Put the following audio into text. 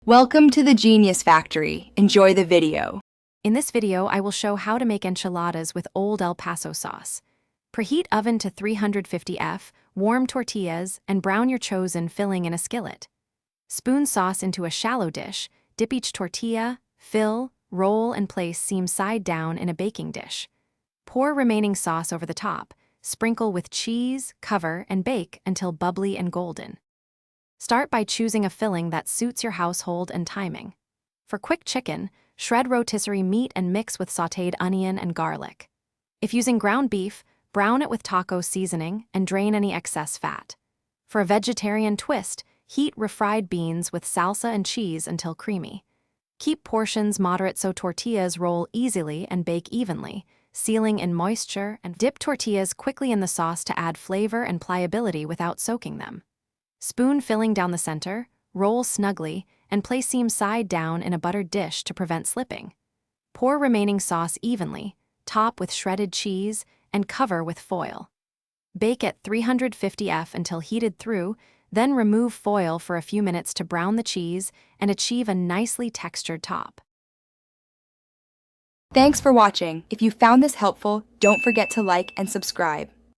Welcome to the Genius Factory. Enjoy the video. In this video, I will show how to make enchiladas with Old El Paso sauce. Preheat oven to 350 F, warm tortillas, and brown your chosen filling in a skillet. Spoon sauce into a shallow dish, dip each tortilla, fill, roll, and place seam side down in a baking dish. Pour remaining sauce over the top, sprinkle with cheese, cover, and bake until bubbly and golden. Start by choosing a filling that suits your household and timing. For quick chicken, shred rotisserie meat and mix with sautéed onion and garlic. If using ground beef, brown it with taco seasoning and drain any excess fat. For a vegetarian twist, heat refried beans with salsa and cheese until creamy. Keep portions moderate so tortillas roll easily and bake evenly, sealing in moisture, and dip tortillas quickly in the sauce to add flavor and pliability without soaking them. Spoon filling down the center, roll snugly, and place seam side down in a buttered dish to prevent slipping. Pour remaining sauce evenly, top with shredded cheese, and cover with foil. Bake at 350 F until heated through, then remove foil for a few minutes to brown the cheese and achieve a nicely textured top. Thanks for watching. If you found this helpful, don't forget to like and subscribe.